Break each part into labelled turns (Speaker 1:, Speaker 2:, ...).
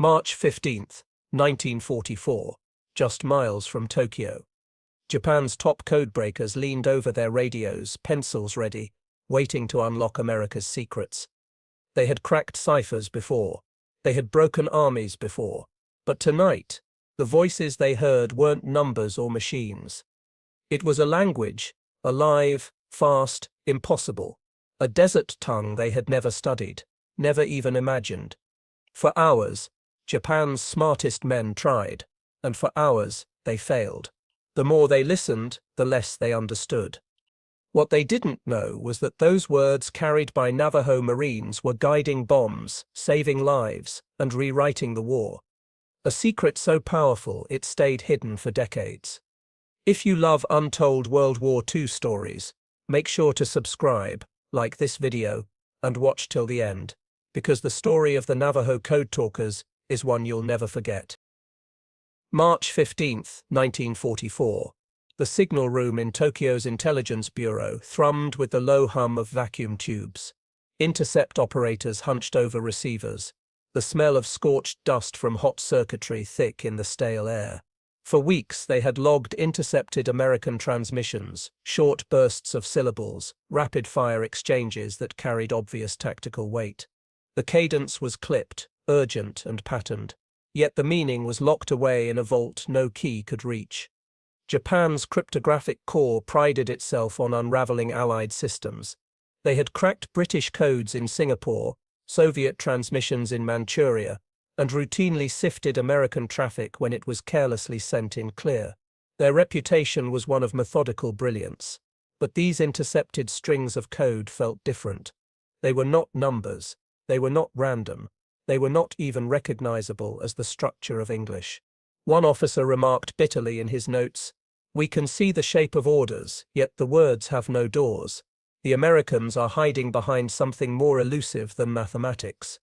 Speaker 1: March 15th, 1944, just miles from Tokyo. Japan's top codebreakers leaned over their radios, pencils ready, waiting to unlock America's secrets. They had cracked ciphers before. They had broken armies before. But tonight, the voices they heard weren't numbers or machines. It was a language, alive, fast, impossible. A desert tongue they had never studied, never even imagined. For hours, Japan's smartest men tried, and for hours, they failed. The more they listened, the less they understood. What they didn't know was that those words carried by Navajo Marines were guiding bombs, saving lives, and rewriting the war. A secret so powerful it stayed hidden for decades. If you love untold World War II stories, make sure to subscribe, like this video, and watch till the end, because the story of the Navajo Code Talkers is one you'll never forget. March 15th, 1944. The signal room in Tokyo's intelligence bureau thrummed with the low hum of vacuum tubes. Intercept operators hunched over receivers, the smell of scorched dust from hot circuitry thick in the stale air. For weeks they had logged intercepted American transmissions, short bursts of syllables, rapid-fire exchanges that carried obvious tactical weight. The cadence was clipped, urgent and patterned, yet the meaning was locked away in a vault no key could reach. Japan's cryptographic core prided itself on unraveling Allied systems. They had cracked British codes in Singapore, Soviet transmissions in Manchuria, and routinely sifted American traffic when it was carelessly sent in clear. Their reputation was one of methodical brilliance. But these intercepted strings of code felt different. They were not numbers. They were not random. They were not even recognizable as the structure of English. One officer remarked bitterly in his notes, "We can see the shape of orders, yet the words have no doors. The Americans are hiding behind something more elusive than mathematics."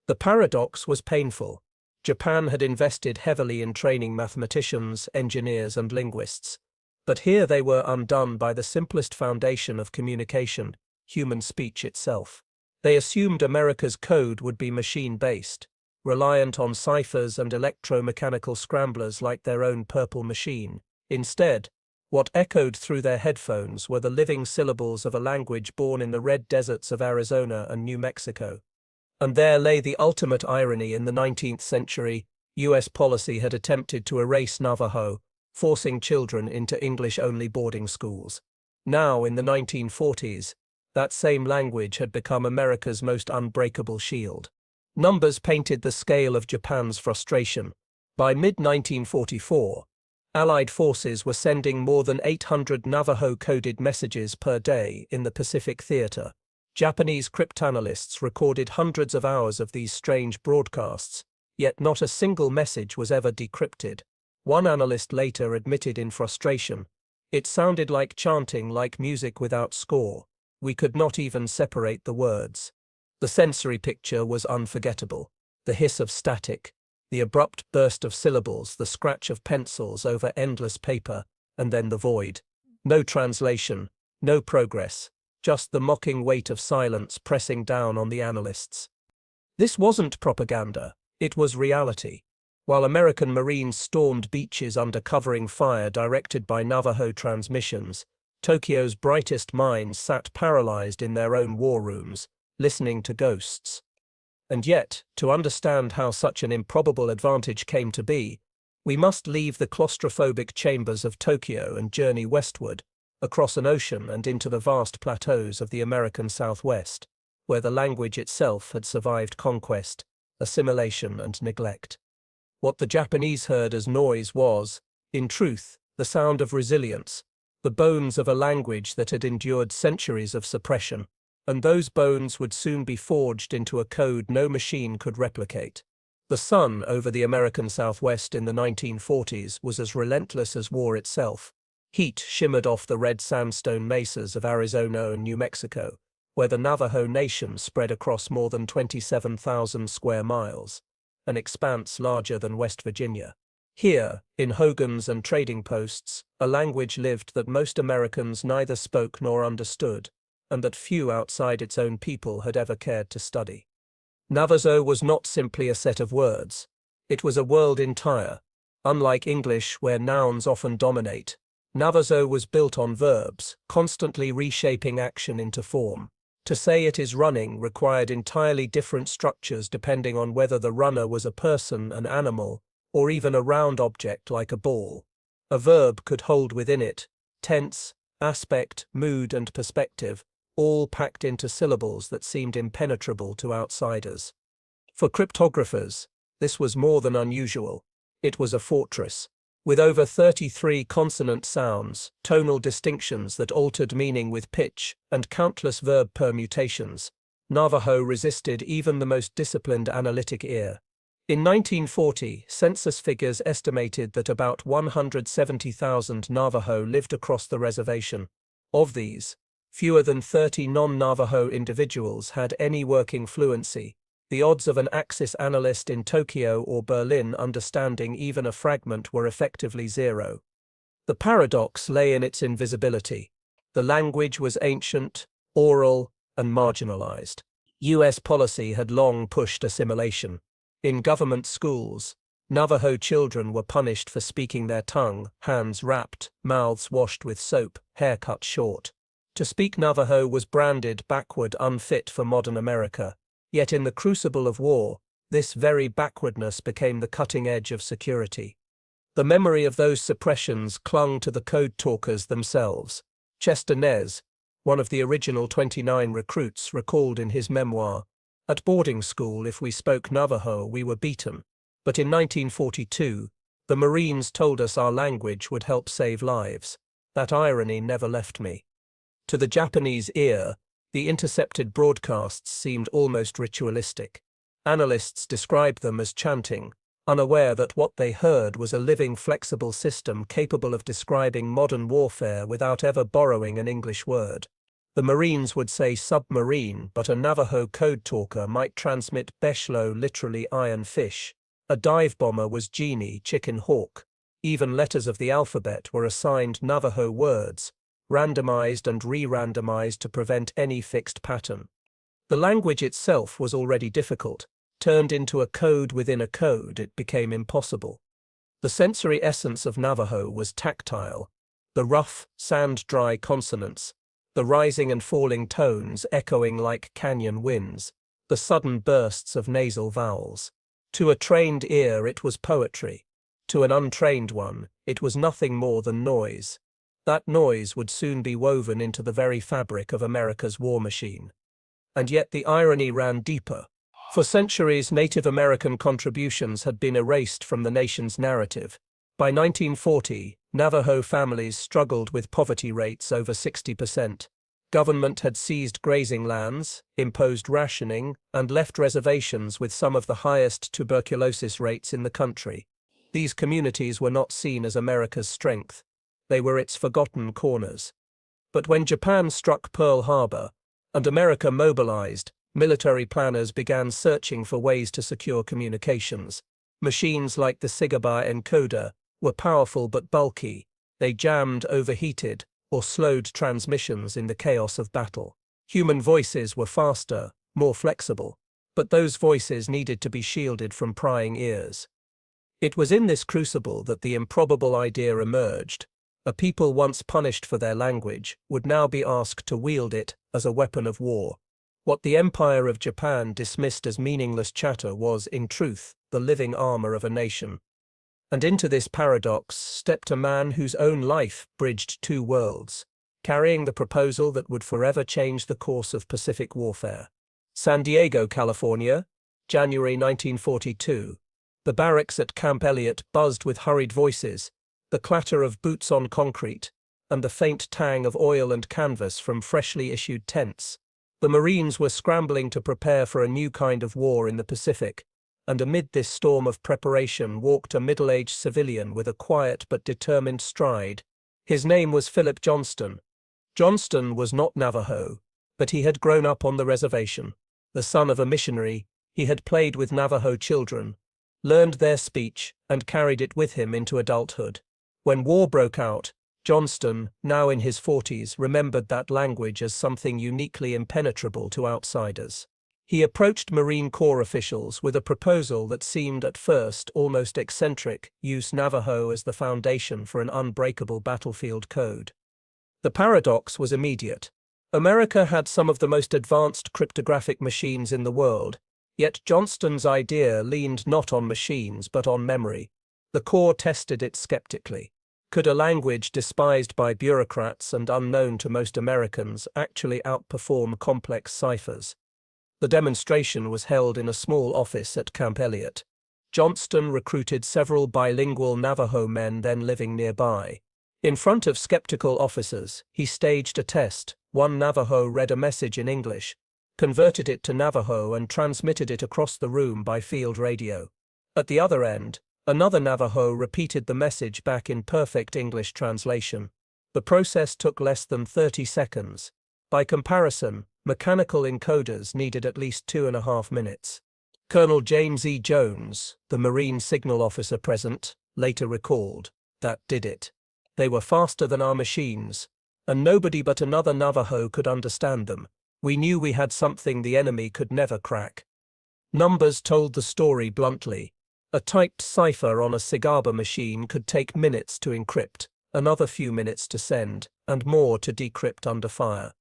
Speaker 1: The paradox was painful. Japan had invested heavily in training mathematicians, engineers, and linguists. But here they were undone by the simplest foundation of communication, human speech itself. They assumed America's code would be machine-based, reliant on ciphers and electromechanical scramblers like their own purple machine. Instead, what echoed through their headphones were the living syllables of a language born in the red deserts of Arizona and New Mexico. And there lay the ultimate irony. In the 19th century, US policy had attempted to erase Navajo, forcing children into English-only boarding schools. Now, in the 1940s, that same language had become America's most unbreakable shield. Numbers painted the scale of Japan's frustration. By mid-1944, Allied forces were sending more than 800 Navajo-coded messages per day in the Pacific Theater. Japanese cryptanalysts recorded hundreds of hours of these strange broadcasts, yet not a single message was ever decrypted. One analyst later admitted in frustration, "It sounded like chanting, like music without score. We could not even separate the words." The sensory picture was unforgettable. The hiss of static, the abrupt burst of syllables, the scratch of pencils over endless paper, and then the void. No translation, no progress, just the mocking weight of silence pressing down on the analysts. This wasn't propaganda, it was reality. While American Marines stormed beaches under covering fire directed by Navajo transmissions, Tokyo's brightest minds sat paralyzed in their own war rooms, listening to ghosts. And yet, to understand how such an improbable advantage came to be, we must leave the claustrophobic chambers of Tokyo and journey westward, across an ocean and into the vast plateaus of the American Southwest, where the language itself had survived conquest, assimilation, and neglect. What the Japanese heard as noise was, in truth, the sound of resilience, the bones of a language that had endured centuries of suppression, and those bones would soon be forged into a code no machine could replicate. The sun over the American Southwest in the 1940s was as relentless as war itself. Heat shimmered off the red sandstone mesas of Arizona and New Mexico, where the Navajo Nation spread across more than 27,000 square miles, an expanse larger than West Virginia. Here, in hogans and trading posts, a language lived that most Americans neither spoke nor understood, and that few outside its own people had ever cared to study. Navajo was not simply a set of words, It was a world entire. Unlike English, where nouns often dominate, Navajo was built on verbs, constantly reshaping action into form. To say it is running required entirely different structures depending on whether the runner was a person, an animal, or even a round object like a ball. A verb could hold within it tense, aspect, mood, and perspective, all packed into syllables that seemed impenetrable to outsiders. For cryptographers, this was more than unusual. It was a fortress. With over 33 consonant sounds, tonal distinctions that altered meaning with pitch, and countless verb permutations, Navajo resisted even the most disciplined analytic ear. In 1940, census figures estimated that about 170,000 Navajo lived across the reservation. Of these, fewer than 30 non-Navajo individuals had any working fluency. The odds of an Axis analyst in Tokyo or Berlin understanding even a fragment were effectively zero. The paradox lay in its invisibility. The language was ancient, oral, and marginalized. U.S. policy had long pushed assimilation. In government schools, Navajo children were punished for speaking their tongue, hands wrapped, mouths washed with soap, hair cut short. To speak Navajo was branded backward, unfit for modern America. Yet in the crucible of war, this very backwardness became the cutting edge of security. The memory of those suppressions clung to the code talkers themselves. Chester Nez, one of the original 29 recruits, recalled in his memoir, "At boarding school, if we spoke Navajo, we were beaten. But in 1942, the Marines told us our language would help save lives. That irony never left me." To the Japanese ear, the intercepted broadcasts seemed almost ritualistic. Analysts described them as chanting, unaware that what they heard was a living, flexible system capable of describing modern warfare without ever borrowing an English word. The Marines would say submarine, but a Navajo code talker might transmit beshlo, literally iron fish. A dive bomber was genie, chicken hawk. Even letters of the alphabet were assigned Navajo words, randomized and re-randomized to prevent any fixed pattern. The language itself was already difficult. Turned into a code within a code, it became impossible. The sensory essence of Navajo was tactile. The rough, sand-dry consonants, the rising and falling tones echoing like canyon winds, the sudden bursts of nasal vowels. To a trained ear, it was poetry. To an untrained one, it was nothing more than noise. That noise would soon be woven into the very fabric of America's war machine. And yet the irony ran deeper. For centuries, Native American contributions had been erased from the nation's narrative. By 1940, Navajo families struggled with poverty rates over 60%. Government had seized grazing lands, imposed rationing, and left reservations with some of the highest tuberculosis rates in the country. These communities were not seen as America's strength. They were its forgotten corners. But when Japan struck Pearl Harbor, and America mobilized, military planners began searching for ways to secure communications. Machines like the Sigaba encoder were powerful but bulky. They jammed, overheated, or slowed transmissions in the chaos of battle. Human voices were faster, more flexible, but those voices needed to be shielded from prying ears. It was in this crucible that the improbable idea emerged. A people once punished for their language would now be asked to wield it as a weapon of war. What the Empire of Japan dismissed as meaningless chatter was, in truth, the living armor of a nation. And into this paradox stepped a man whose own life bridged two worlds, carrying the proposal that would forever change the course of Pacific warfare. San Diego, California, January 1942. The barracks at Camp Elliott buzzed with hurried voices, the clatter of boots on concrete, and the faint tang of oil and canvas from freshly issued tents. The Marines were scrambling to prepare for a new kind of war in the Pacific, and amid this storm of preparation walked a middle-aged civilian with a quiet but determined stride. His name was Philip Johnston. Johnston was not Navajo, but he had grown up on the reservation. The son of a missionary, he had played with Navajo children, learned their speech, and carried it with him into adulthood. When war broke out, Johnston, now in his 40s, remembered that language as something uniquely impenetrable to outsiders. He approached Marine Corps officials with a proposal that seemed at first almost eccentric: use Navajo as the foundation for an unbreakable battlefield code. The paradox was immediate. America had some of the most advanced cryptographic machines in the world, yet Johnston's idea leaned not on machines but on memory. The Corps tested it skeptically. Could a language despised by bureaucrats and unknown to most Americans actually outperform complex ciphers? The demonstration was held in a small office at Camp Elliott. Johnston recruited several bilingual Navajo men then living nearby. In front of skeptical officers, he staged a test. One Navajo read a message in English, converted it to Navajo and transmitted it across the room by field radio. At the other end, another Navajo repeated the message back in perfect English translation. The process took less than 30 seconds. By comparison, mechanical encoders needed at least 2.5 minutes. Colonel James E. Jones, the Marine signal officer present, later recalled, "That did it. They were faster than our machines, and nobody but another Navajo could understand them. We knew we had something the enemy could never crack." Numbers told the story bluntly. A typed cipher on a Cigaba machine could take minutes to encrypt, another few minutes to send, and more to decrypt under fire.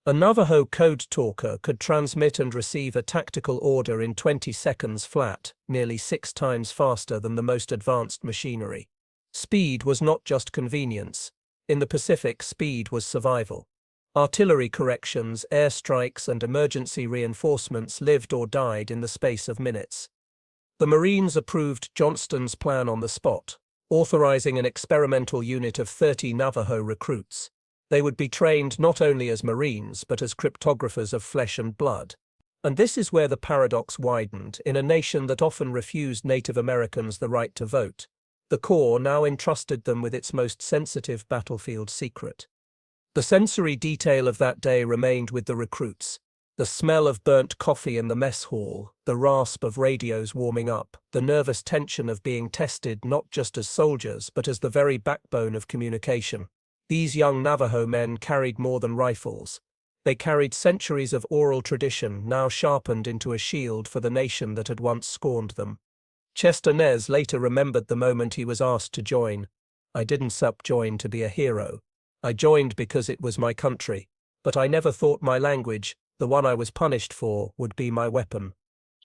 Speaker 1: A Navajo Code Talker could transmit and receive a tactical order in 20 seconds flat, nearly 6 times faster than the most advanced machinery. Speed was not just convenience. In the Pacific, speed was survival. Artillery corrections, airstrikes, and emergency reinforcements lived or died in the space of minutes. The Marines approved Johnston's plan on the spot, authorizing an experimental unit of 30 Navajo recruits. They would be trained not only as Marines but as cryptographers of flesh and blood. And this is where the paradox widened. In a nation that often refused Native Americans the right to vote, the Corps now entrusted them with its most sensitive battlefield secret. The sensory detail of that day remained with the recruits. The smell of burnt coffee in the mess hall, the rasp of radios warming up, the nervous tension of being tested not just as soldiers but as the very backbone of communication. These young Navajo men carried more than rifles. They carried centuries of oral tradition now sharpened into a shield for the nation that had once scorned them. Chester Nez later remembered the moment he was asked to join. "I didn't join to be a hero. I joined because it was my country, but I never thought my language, the one I was punished for, would be my weapon."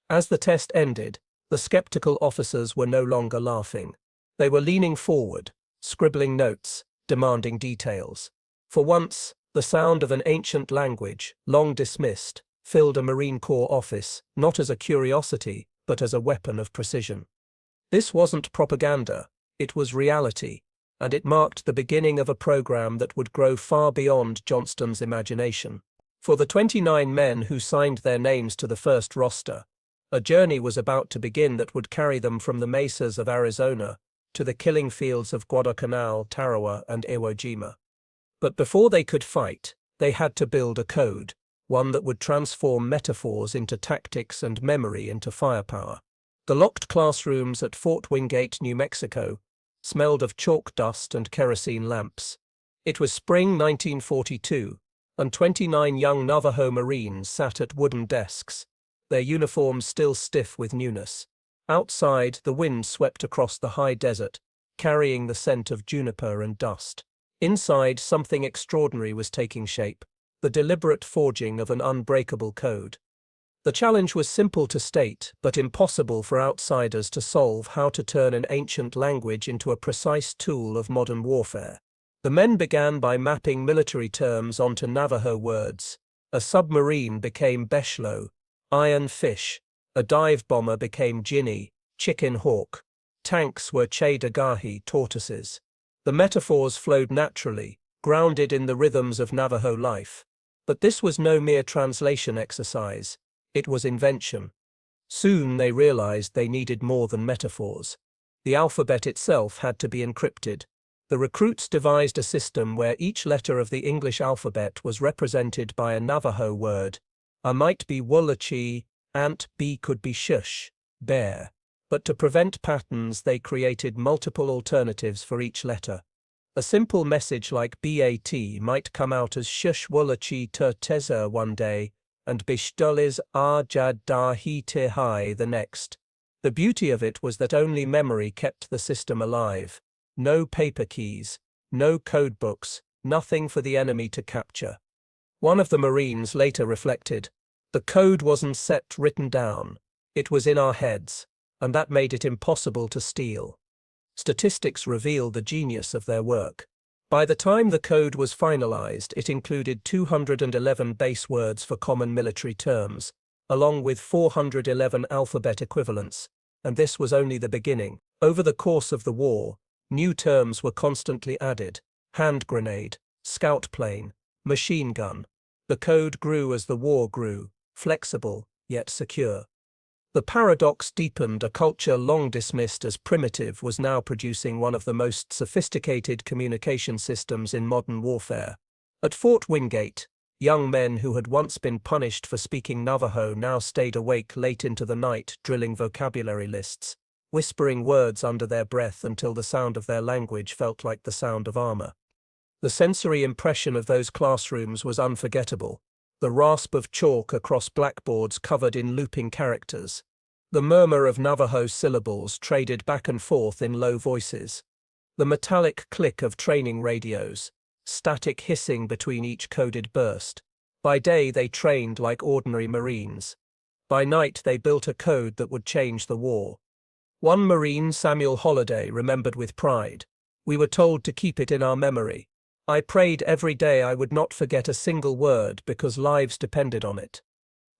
Speaker 1: As the test ended, the skeptical officers were no longer laughing. They were leaning forward, scribbling notes, demanding details. For once, the sound of an ancient language, long dismissed, filled a Marine Corps office, not as a curiosity, but as a weapon of precision. This wasn't propaganda, it was reality, and it marked the beginning of a program that would grow far beyond Johnston's imagination. For the 29 men who signed their names to the first roster, a journey was about to begin that would carry them from the mesas of Arizona to the killing fields of Guadalcanal, Tarawa, and Iwo Jima. But before they could fight, they had to build a code, one that would transform metaphors into tactics and memory into firepower. The locked classrooms at Fort Wingate, New Mexico, smelled of chalk dust and kerosene lamps. It was spring 1942, and 29 young Navajo Marines sat at wooden desks, their uniforms still stiff with newness. Outside, the wind swept across the high desert, carrying the scent of juniper and dust. Inside, something extraordinary was taking shape, the deliberate forging of an unbreakable code. The challenge was simple to state, but impossible for outsiders to solve: how to turn an ancient language into a precise tool of modern warfare. The men began by mapping military terms onto Navajo words. A submarine became beshlo, iron fish. A dive bomber became ginny, chicken hawk. Tanks were che-dagahi, tortoises. The metaphors flowed naturally, grounded in the rhythms of Navajo life. But this was no mere translation exercise. It was invention. Soon they realized they needed more than metaphors. The alphabet itself had to be encrypted. The recruits devised a system where each letter of the English alphabet was represented by a Navajo word. A might be woolachi, ant, B could be shush, bear. But to prevent patterns, they created multiple alternatives for each letter. A simple message like BAT might come out as shush woolachi terteza one day, and Bishtulis Ajad Dahi Tihai the next. The beauty of it was that only memory kept the system alive. No paper keys, no code books, nothing for the enemy to capture. One of the Marines later reflected, "The code wasn't set written down. It was in our heads, and that made it impossible to steal." Statistics reveal the genius of their work. By the time the code was finalized, it included 211 base words for common military terms, along with 411 alphabet equivalents, and this was only the beginning. Over the course of the war, new terms were constantly added: hand grenade, scout plane, machine gun. The code grew as the war grew, flexible yet secure. The paradox deepened. A culture long dismissed as primitive was now producing one of the most sophisticated communication systems in modern warfare. At Fort Wingate, young men who had once been punished for speaking Navajo now stayed awake late into the night, drilling vocabulary lists, whispering words under their breath until the sound of their language felt like the sound of armor. The sensory impression of those classrooms was unforgettable. The rasp of chalk across blackboards covered in looping characters. The murmur of Navajo syllables traded back and forth in low voices. The metallic click of training radios, static hissing between each coded burst. By day they trained like ordinary Marines. By night they built a code that would change the war. One Marine, Samuel Holliday, remembered with pride, "We were told to keep it in our memory. I prayed every day I would not forget a single word because lives depended on it."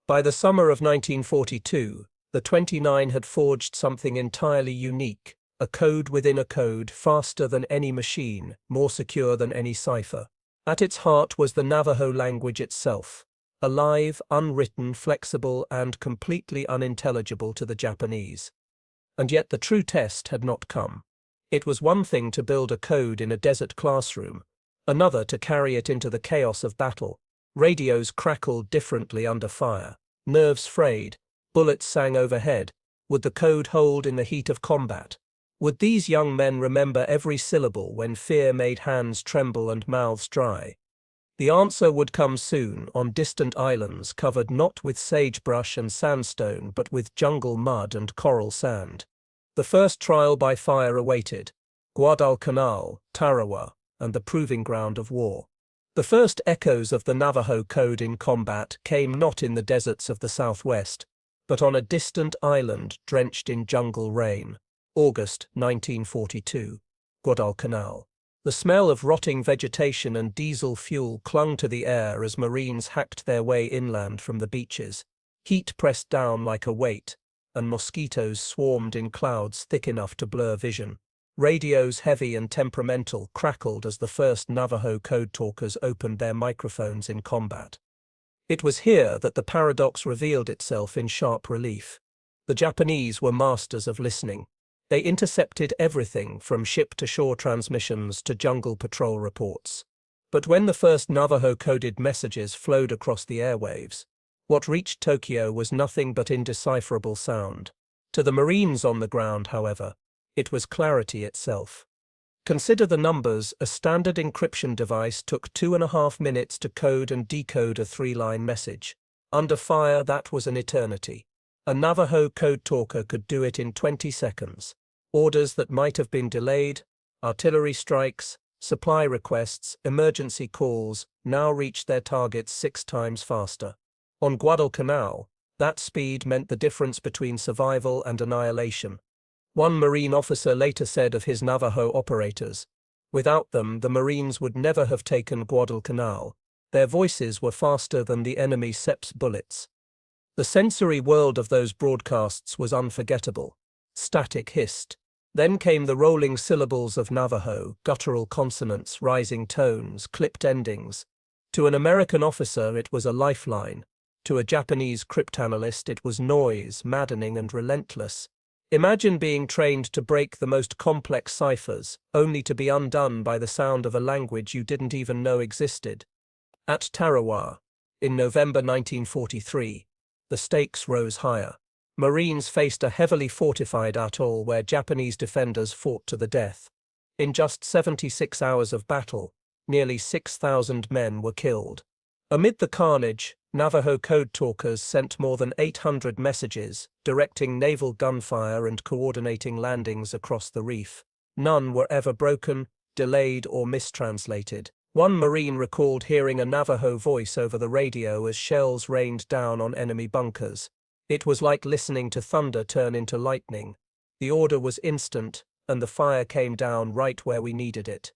Speaker 1: By the summer of 1942, the 29 had forged something entirely unique, a code within a code, faster than any machine, more secure than any cipher. At its heart was the Navajo language itself, alive, unwritten, flexible, and completely unintelligible to the Japanese. And yet the true test had not come. It was one thing to build a code in a desert classroom, another to carry it into the chaos of battle. Radios crackled differently under fire. Nerves frayed. Bullets sang overhead. Would the code hold in the heat of combat? Would these young men remember every syllable when fear made hands tremble and mouths dry? The answer would come soon, on distant islands covered not with sagebrush and sandstone but with jungle mud and coral sand. The first trial by fire awaited: Guadalcanal, Tarawa, and the proving ground of war. The first echoes of the Navajo Code in combat came not in the deserts of the southwest, but on a distant island drenched in jungle rain. August 1942, Guadalcanal. The smell of rotting vegetation and diesel fuel clung to the air as Marines hacked their way inland from the beaches. Heat pressed down like a weight, and mosquitoes swarmed in clouds thick enough to blur vision. Radios, heavy and temperamental, crackled as the first Navajo Code Talkers opened their microphones in combat. It was here that the paradox revealed itself in sharp relief. The Japanese were masters of listening. They intercepted everything from ship-to-shore transmissions to jungle patrol reports. But when the first Navajo-coded messages flowed across the airwaves, what reached Tokyo was nothing but indecipherable sound. To the Marines on the ground, however, it was clarity itself. Consider the numbers. A standard encryption device took 2.5 minutes to code and decode a 3-line message. Under fire, that was an eternity. A Navajo Code Talker could do it in 20 seconds. Orders that might have been delayed, artillery strikes, supply requests, emergency calls, now reached their targets 6 times faster. On Guadalcanal, that speed meant the difference between survival and annihilation. One Marine officer later said of his Navajo operators, "Without them, the Marines would never have taken Guadalcanal. Their voices were faster than the enemy SEP's bullets." The sensory world of those broadcasts was unforgettable. Static hissed. Then came the rolling syllables of Navajo, guttural consonants, rising tones, clipped endings. To an American officer, it was a lifeline. To a Japanese cryptanalyst, it was noise, maddening and relentless. Imagine being trained to break the most complex ciphers, only to be undone by the sound of a language you didn't even know existed. At Tarawa, in November 1943, the stakes rose higher. Marines faced a heavily fortified atoll where Japanese defenders fought to the death. In just 76 hours of battle, nearly 6,000 men were killed. Amid the carnage, Navajo Code Talkers sent more than 800 messages, directing naval gunfire and coordinating landings across the reef. None were ever broken, delayed, or mistranslated. One Marine recalled hearing a Navajo voice over the radio as shells rained down on enemy bunkers. It was like listening to thunder turn into lightning. The order was instant, and the fire came down right where we needed it.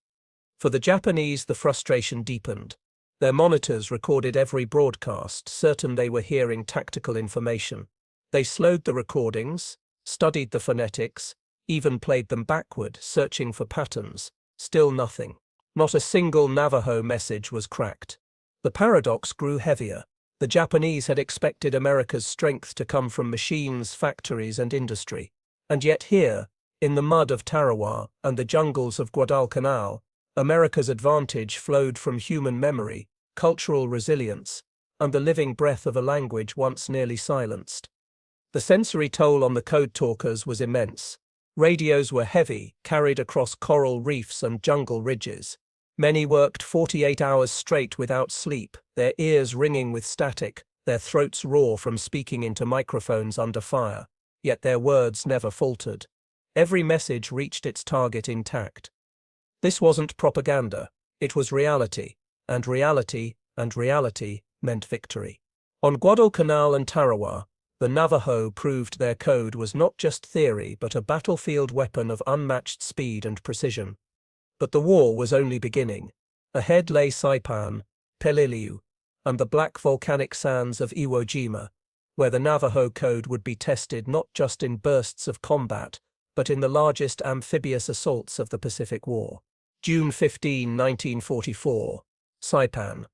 Speaker 1: For the Japanese, the frustration deepened. Their monitors recorded every broadcast, certain they were hearing tactical information. They slowed the recordings, studied the phonetics, even played them backward, searching for patterns. Still nothing. Not a single Navajo message was cracked. The paradox grew heavier. The Japanese had expected America's strength to come from machines, factories, and industry. And yet here, in the mud of Tarawa and the jungles of Guadalcanal, America's advantage flowed from human memory, cultural resilience, and the living breath of a language once nearly silenced. The sensory toll on the code talkers was immense. Radios were heavy, carried across coral reefs and jungle ridges. Many worked 48 hours straight without sleep, their ears ringing with static, their throats raw from speaking into microphones under fire. Yet their words never faltered. Every message reached its target intact. This wasn't propaganda, it was reality, and reality meant victory. On Guadalcanal and Tarawa, the Navajo proved their code was not just theory but a battlefield weapon of unmatched speed and precision. But the war was only beginning. Ahead lay Saipan, Peleliu, and the black volcanic sands of Iwo Jima, where the Navajo code would be tested not just in bursts of combat, but in the largest amphibious assaults of the Pacific War. June 15, 1944, Saipan.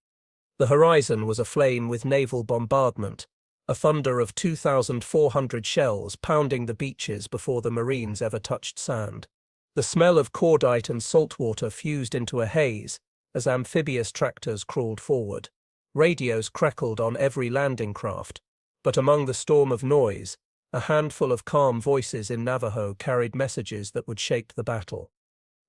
Speaker 1: The horizon was aflame with naval bombardment, a thunder of 2,400 shells pounding the beaches before the Marines ever touched sand. The smell of cordite and saltwater fused into a haze as amphibious tractors crawled forward. Radios crackled on every landing craft, but among the storm of noise, a handful of calm voices in Navajo carried messages that would shape the battle.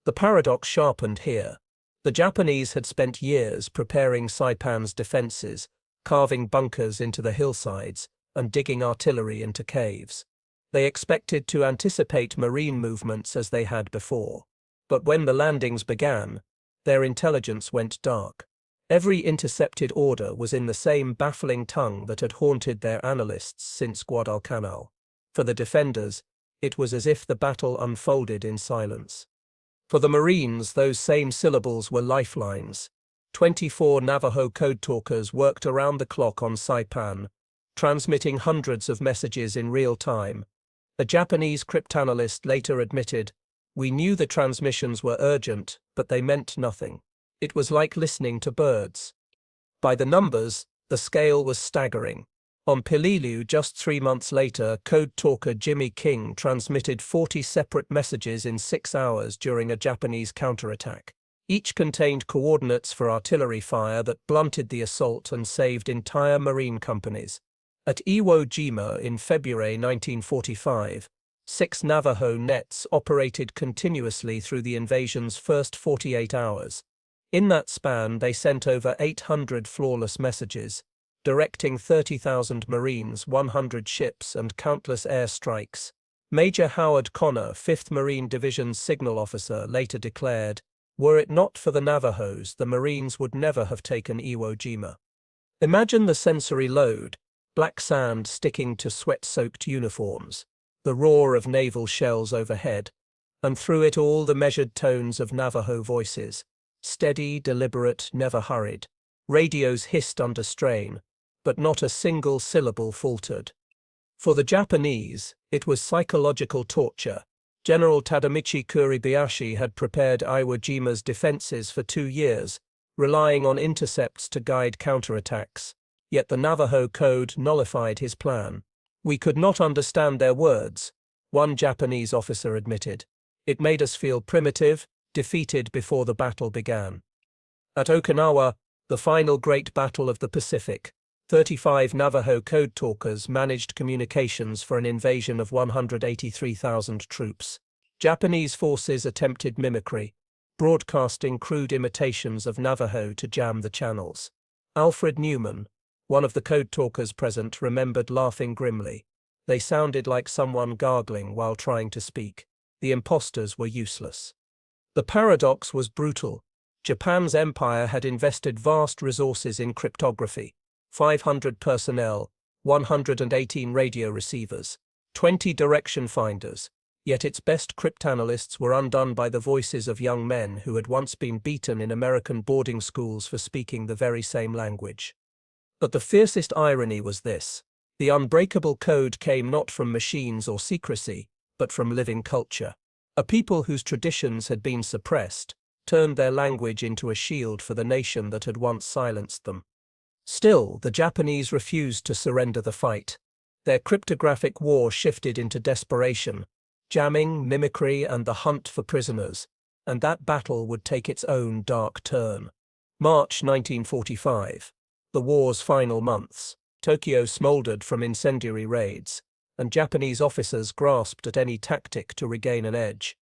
Speaker 1: The paradox sharpened here. The Japanese had spent years preparing Saipan's defenses, carving bunkers into the hillsides and digging artillery into caves. They expected to anticipate Marine movements as they had before. But when the landings began, their intelligence went dark. Every intercepted order was in the same baffling tongue that had haunted their analysts since Guadalcanal. For the defenders, it was as if the battle unfolded in silence. For the Marines, those same syllables were lifelines. 24 Navajo code talkers worked around the clock on Saipan, transmitting hundreds of messages in real time. A Japanese cryptanalyst later admitted, "We knew the transmissions were urgent, but they meant nothing. It was like listening to birds." By the numbers, the scale was staggering. On Peleliu, just 3 months later, code talker Jimmy King transmitted 40 separate messages in 6 hours during a Japanese counterattack. Each contained coordinates for artillery fire that blunted the assault and saved entire Marine companies. At Iwo Jima in February 1945, 6 Navajo nets operated continuously through the invasion's first 48 hours. In that span, they sent over 800 flawless messages, directing 30,000 Marines, 100 ships, and countless air strikes. Major Howard Connor, 5th Marine Division's signal officer, later declared, "Were it not for the Navajos, the Marines would never have taken Iwo Jima." Imagine the sensory load. Black sand sticking to sweat-soaked uniforms, the roar of naval shells overhead, and through it all the measured tones of Navajo voices, steady, deliberate, never hurried. Radios hissed under strain, but not a single syllable faltered. For the Japanese, it was psychological torture. General Tadamichi Kuribayashi had prepared Iwo Jima's defenses for 2 years, relying on intercepts to guide counterattacks. Yet the Navajo code nullified his plan. "We could not understand their words," one Japanese officer admitted. "It made us feel primitive, defeated before the battle began." At Okinawa, the final great battle of the Pacific, 35 Navajo code talkers managed communications for an invasion of 183,000 troops. Japanese forces attempted mimicry, broadcasting crude imitations of Navajo to jam the channels. Alfred Newman, one of the code talkers present, remembered laughing grimly. They sounded like someone gargling while trying to speak. The imposters were useless. The paradox was brutal. Japan's empire had invested vast resources in cryptography: 500 personnel, 118 radio receivers, 20 direction finders, yet its best cryptanalysts were undone by the voices of young men who had once been beaten in American boarding schools for speaking the very same language. But the fiercest irony was this: the unbreakable code came not from machines or secrecy, but from living culture. A people whose traditions had been suppressed turned their language into a shield for the nation that had once silenced them. Still, the Japanese refused to surrender the fight. Their cryptographic war shifted into desperation, jamming, mimicry, and the hunt for prisoners, and that battle would take its own dark turn. March 1945. The war's final months. Tokyo smoldered from incendiary raids, and Japanese officers grasped at any tactic to regain an edge.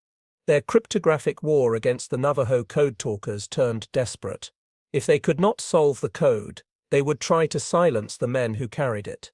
Speaker 1: Their cryptographic war against the Navajo Code Talkers turned desperate. If they could not solve the code, they would try to silence the men who carried it.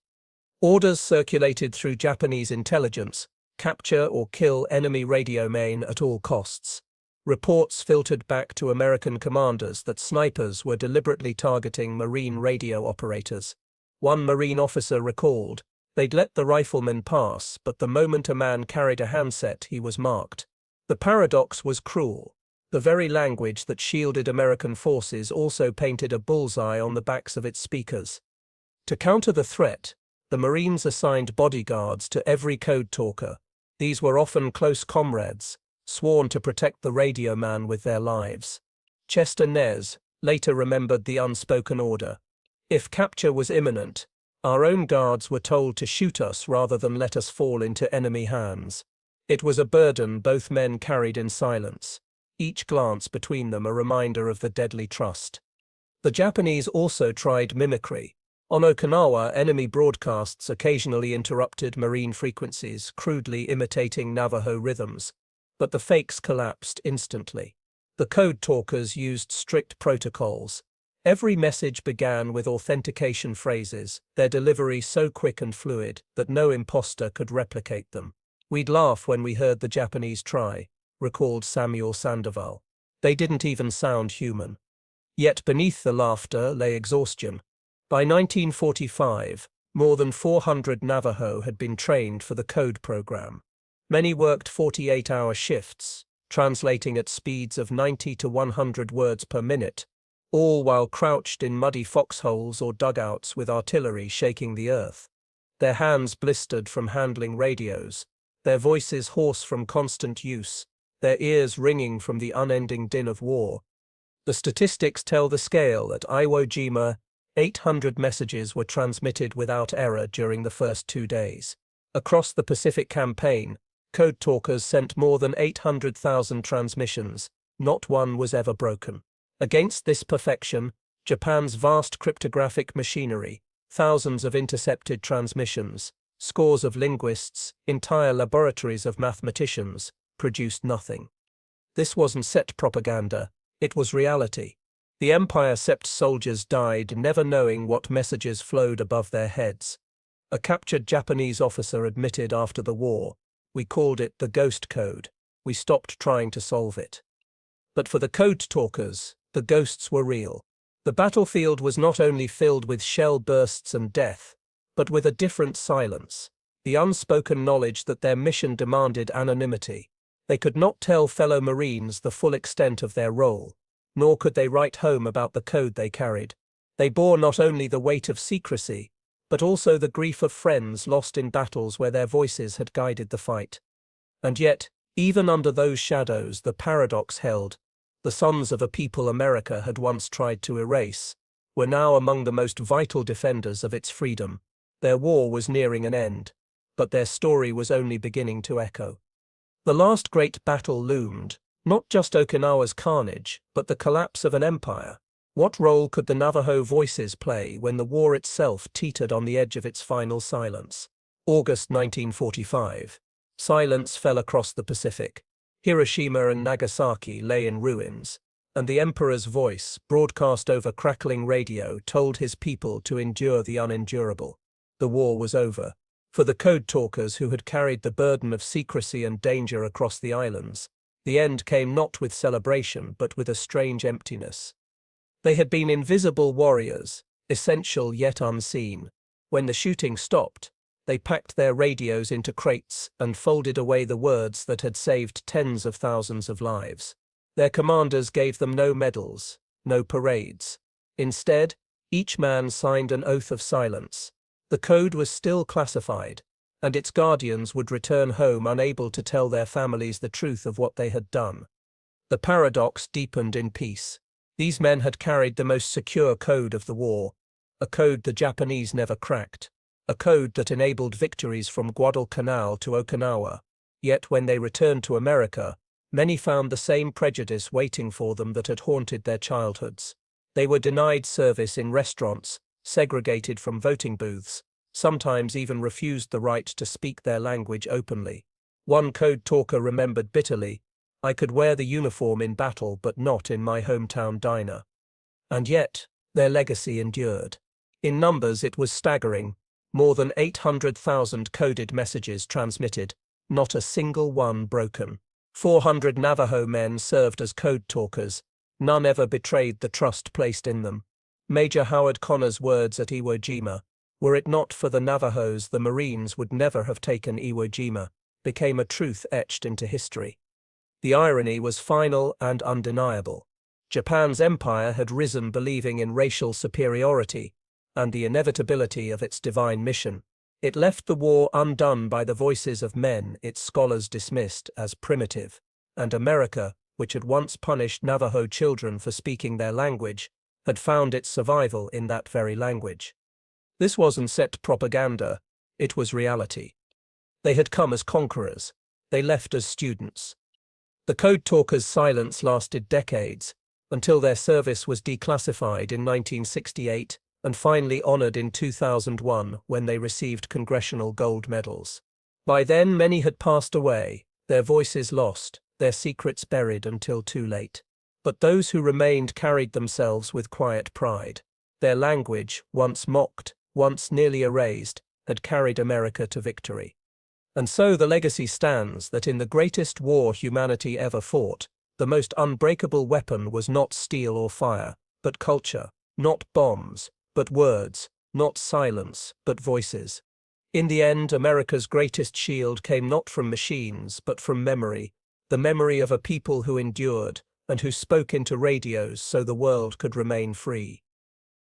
Speaker 1: Orders circulated through Japanese intelligence: capture or kill enemy radio main at all costs. Reports filtered back to American commanders that snipers were deliberately targeting Marine radio operators. One Marine officer recalled, "They'd let the riflemen pass, but the moment a man carried a handset, he was marked." The paradox was cruel. The very language that shielded American forces also painted a bullseye on the backs of its speakers. To counter the threat, the Marines assigned bodyguards to every code talker. These were often close comrades, sworn to protect the radio man with their lives. Chester Nez later remembered the unspoken order: if capture was imminent, our own guards were told to shoot us rather than let us fall into enemy hands. It was a burden both men carried in silence, each glance between them a reminder of the deadly trust. The Japanese also tried mimicry. On Okinawa, enemy broadcasts occasionally interrupted Marine frequencies, crudely imitating Navajo rhythms, but the fakes collapsed instantly. The code talkers used strict protocols. Every message began with authentication phrases, their delivery so quick and fluid that no imposter could replicate them. "We'd laugh when we heard the Japanese try," recalled Samuel Sandoval. "They didn't even sound human." Yet beneath the laughter lay exhaustion. By 1945, more than 400 Navajo had been trained for the code program. Many worked 48-hour shifts, translating at speeds of 90 to 100 words per minute, all while crouched in muddy foxholes or dugouts with artillery shaking the earth. Their hands blistered from handling radios, their voices hoarse from constant use, their ears ringing from the unending din of war. The statistics tell the scale. At Iwo Jima, 800 messages were transmitted without error during the first 2 days. Across the Pacific Campaign, code talkers sent more than 800,000 transmissions. Not one was ever broken. Against this perfection, Japan's vast cryptographic machinery, thousands of intercepted transmissions, scores of linguists, entire laboratories of mathematicians, produced nothing. This wasn't set propaganda, it was reality. The Empire-sept soldiers died never knowing what messages flowed above their heads. A captured Japanese officer admitted after the war, "We called it the ghost code. We stopped trying to solve it." But for the code talkers, the ghosts were real. The battlefield was not only filled with shell bursts and death, but with a different silence, the unspoken knowledge that their mission demanded anonymity. They could not tell fellow Marines the full extent of their role, nor could they write home about the code they carried. They bore not only the weight of secrecy, but also the grief of friends lost in battles where their voices had guided the fight. And yet, even under those shadows, the paradox held. The sons of a people America had once tried to erase were now among the most vital defenders of its freedom. Their war was nearing an end, but their story was only beginning to echo. The last great battle loomed, not just Okinawa's carnage, but the collapse of an empire. What role could the Navajo voices play when the war itself teetered on the edge of its final silence? August 1945. Silence fell across the Pacific. Hiroshima and Nagasaki lay in ruins. and the emperor's voice, broadcast over crackling radio, told his people to endure the unendurable. The war was over. For the code talkers who had carried the burden of secrecy and danger across the islands, the end came not with celebration but with a strange emptiness. They had been invisible warriors, essential yet unseen. When the shooting stopped, they packed their radios into crates and folded away the words that had saved tens of thousands of lives. Their commanders gave them no medals, no parades. Instead, each man signed an oath of silence. The code was still classified, and its guardians would return home unable to tell their families the truth of what they had done. The paradox deepened in peace. These men had carried the most secure code of the war, a code the Japanese never cracked, a code that enabled victories from Guadalcanal to Okinawa. Yet when they returned to America, many found the same prejudice waiting for them that had haunted their childhoods. They were denied service in restaurants, segregated from voting booths, sometimes even refused the right to speak their language openly. One code talker remembered bitterly, "I could wear the uniform in battle but not in my hometown diner." And yet, their legacy endured. In numbers it was staggering. More than 800,000 coded messages transmitted, not a single one broken. 400 Navajo men served as code talkers. None ever betrayed the trust placed in them. Major Howard Connor's words at Iwo Jima, "Were it not for the Navajos, the Marines would never have taken Iwo Jima," became a truth etched into history. The irony was final and undeniable. Japan's empire had risen believing in racial superiority and the inevitability of its divine mission. It left the war undone by the voices of men its scholars dismissed as primitive, and America, which had once punished Navajo children for speaking their language, had found its survival in that very language. This wasn't set propaganda, it was reality. They had come as conquerors, they left as students. The code talkers' silence lasted decades, until their service was declassified in 1968 and finally honored in 2001 when they received congressional gold medals. By then many had passed away, their voices lost, their secrets buried until too late. But those who remained carried themselves with quiet pride. Their language, once mocked, once nearly erased, had carried America to victory. And so the legacy stands that in the greatest war humanity ever fought, the most unbreakable weapon was not steel or fire, but culture, not bombs, but words, not silence, but voices. In the end, America's greatest shield came not from machines, but from memory, the memory of a people who endured, and who spoke into radios so the world could remain free.